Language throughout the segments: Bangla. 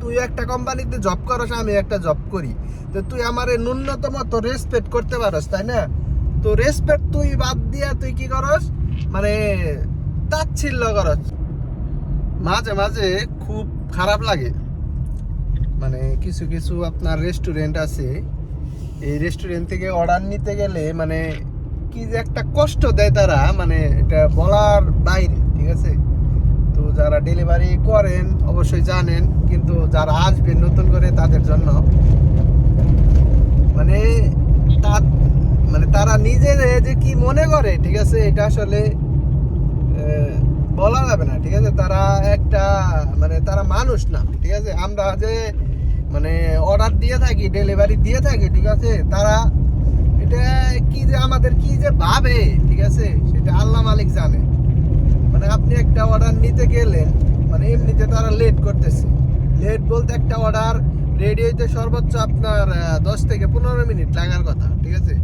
তুই একটা কোম্পানিতে জব করস, আমি একটা জব করি, তো তুই আমারে ন্যূনতম তো রেসপেক্ট করতে পারস, তাই না? তো রেসপেক্ট তুই বাদ দিয়া তুই কি করস, মানে তাচ্ছিল্য করস। মাঝে মাঝে খুব খারাপ লাগে, মানে কিছু কিছু আপনার রেস্টুরেন্ট আছে, এই রেস্টুরেন্ট থেকে অর্ডার নিতে গেলে মানে কি যে একটা কষ্ট দেয় তারা, মানে এটা বলার বাইরে, ঠিক আছে? তো যারা ডেলিভারি করেন অবশ্যই জানেন, কিন্তু যারা আসবেন নতুন করে তাদের জন্য মানে তার মানে তারা নিজের যে কি মনে করে, ঠিক আছে, এটা আসলে বলা যাবে না, ঠিক আছে? তারা একটা মানে তারা মানুষ না, ঠিক আছে? আমরা যে মানে অর্ডার দিয়ে থাকি, ডেলিভারি দিয়ে থাকি, ঠিক আছে, তারা এটা কি যে আমাদের কি যে ভাবে, ঠিক আছে, সেটা আল্লাহ মালিক জানে। মানে আপনি একটা অর্ডার নিতে গেলেন, মানে এমনিতে তারা লেট করতেছে। লেট বলতে একটা অর্ডার রেডি হইতে সর্বোচ্চ আপনার 10 থেকে 15 মিনিট লাগার কথা, ঠিক আছে?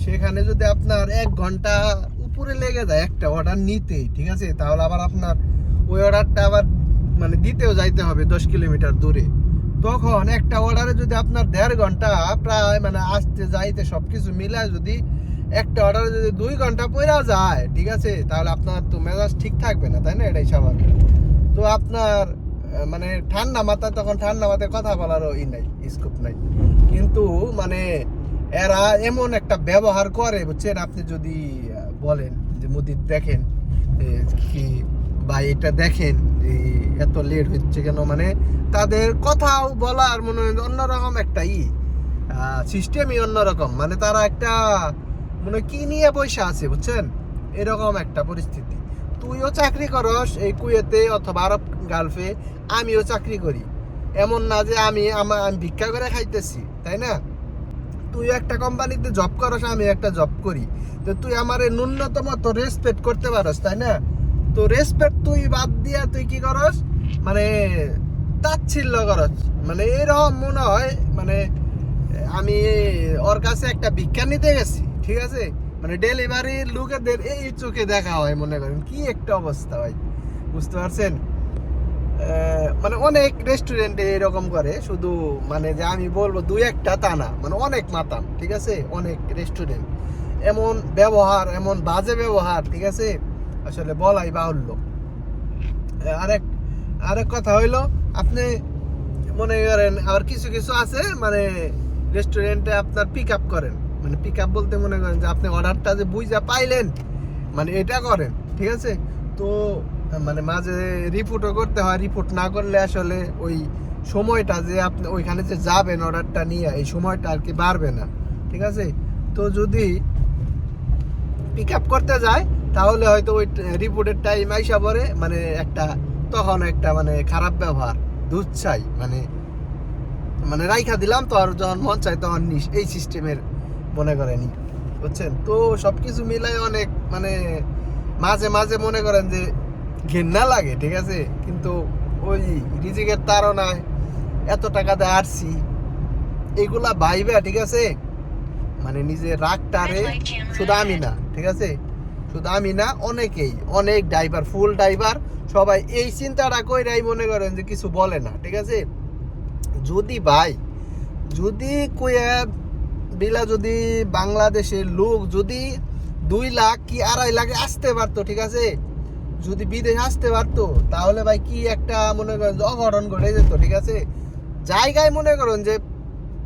সেখানে যদি আপনার 1 ঘন্টা উপরে লেগে যায় একটা অর্ডার নিতেই, ঠিক আছে, তাহলে আবার আপনার ওই অর্ডারটা আবার মানে দিতেও যাইতে হবে 10 কিলোমিটার দূরে। তখন একটা অর্ডারে যদি আপনার 1.5 ঘন্টা প্রায় মানে আসতে যাইতে সবকিছু মিলায় যদি একটা অর্ডারে যদি 2 ঘন্টা পড়া যায়, ঠিক আছে, তাহলে আপনার তো মেজাজ ঠিক থাকবে না, তাই না? এটাই স্বাভাবিক। তো আপনার মানে ঠান্ডা মাথায় তখন ঠান্ডা মাথায় কথা বলারও নাই, স্কোপ নাই। কিন্তু মানে এরা এমন একটা ব্যবহার করে, বুঝছেন? আপনি যদি বলেন যে মুদির দেখেন কি ভাই এটা দেখেন এত লেট হচ্ছে কেন, মানে তাদের কথাও বলার মনে হয় অন্যরকম একটা সিস্টেমই অন্যরকম, মানে তারা একটা মানে কি নিয়ে বসে আছে, বুঝছেন? এরকম একটা পরিস্থিতি। তুইও চাকরি করস এই কুয়েতে অথবা আরব গালফে, আমিও চাকরি করি। এমন না যে আমি ভিক্ষা করে খাইতেছি, তাই না? তুই একটা কোম্পানিতে জব করস, আমি একটা জব করি, তো তুই আমারে ন্যূনতম তো রেসপেক্ট করতে পারস, তাই না? তো রেসপেক্ট তুই বাদ দিয়া তুই কি করস, মানে তাচ্ছিল্য করস। মানে এরকম মনে হয় মানে আমি ওর কাছে একটা ভিক্ষা নিতে গেছি, ঠিক আছে? মানে ডেলিভারি লোকেদের এই চোখে দেখা হয়, মনে করেন কি একটা অবস্থা ভাই, বুঝতে পারছেন? মানে অনেক রেস্টুরেন্টে এরকম করে, শুধু মানে যে আমি বলবো 2-1টা তা না, মানে অনেক মাতাম, ঠিক আছে? অনেক রেস্টুরেন্ট এমন ব্যবহার, এমন বাজে ব্যবহার, ঠিক আছে, আসলে বলাই বাহুল্য। আরেক আরেক কথা হইলো, আপনি মনে করেন আবার কিছু কিছু আছে মানে রেস্টুরেন্টে আপনার পিক আপ করেন, মানে পিক আপ বলতে মনে করেন যে আপনি অর্ডারটা যে বুঝা পাইলেন, মানে এটা করেন, ঠিক আছে? তো মানে মাঝে রিপোর্টও করতে হয়, রিপোর্ট না করলে আসলে ওই সময়টা যে আপনি ওইখানে যে যাবেন অর্ডারটা নিয়ে, এই সময়টা আর কি বাড়বে না, ঠিক আছে? তো যদি পিক আপ করতে যায় তাহলে হয়তো ওই রিপোর্টের টাইম আইসা পরে, মানে একটা তখন একটা মানে খারাপ ব্যবহার, দুধ চাই, মানে মানে রাইখা দিলাম তো আর যখন মন চাই তখন নিস, এই সিস্টেমের মনে করেনি, বুঝছেন? তো সবকিছু মিলাই অনেক মানে মাঝে মাঝে মনে করেন যে ঘেন্না লাগে, ঠিক আছে? কিন্তু ওই রিজিকের তাড়নায় এত টাকা দিয়ে আসছি, এগুলা ভাইবা, ঠিক আছে, মানে নিজের রাগটারে শুধু আমি না, ঠিক আছে, শুধু আমি না, অনেকেই, অনেক ড্রাইভার, ফুল ড্রাইভার সবাই এই চিন্তাটা কইরাই মনে করেন যে কিছু বলে না, ঠিক আছে? যদি ভাই যদি কইয়া বিলা যদি বাংলাদেশের লোক যদি 2 লাখ কি 2.5 লাখে আসতে পারতো, ঠিক আছে, যদি বিদেশ আসতে পারতো, তাহলে ভাই কি একটা মনে করেন যে অঘটন ঘটে যেত, ঠিক আছে? জায়গায় মনে করেন যে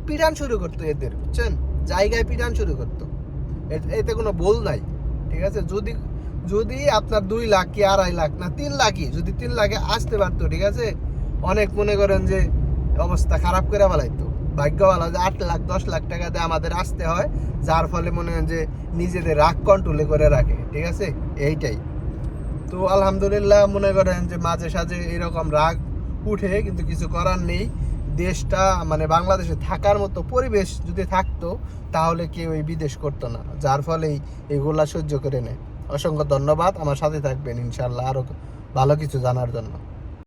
পিটান শুরু করতো এদের, বুঝছেন? জায়গায় পিটান শুরু করতো, এতে কোনো ভুল নাই, ঠিক আছে? যদি যদি আপনার 2 লাখ কি 2.5 লাখ না 3 লাখই, যদি 3 লাখে আসতে পারতো, ঠিক আছে, অনেক মনে করেন যে অবস্থা খারাপ করে ফেলাইতো। ভাগ্য ভালো যে 8 লাখ 10 লাখ টাকাতে আমাদের আসতে হয়, যার ফলে মনে হয় যে নিজেদের রাগ কন্ট্রোলে করে রাখে, ঠিক আছে? এইটাই। তো আলহামদুলিল্লাহ মনে করেন যে মাঝে সাঝে এরকম রাগ উঠে, কিন্তু কিছু করার নেই। দেশটা মানে বাংলাদেশে থাকার মতো পরিবেশ যদি থাকতো তাহলে কেউ এই বিদেশ করতো না, যার ফলেই এগুলা সহ্য করে নেয়। অসংখ্য ধন্যবাদ, আমার সাথে থাকবেন ইনশাল্লাহ আরো ভালো কিছু জানার জন্য।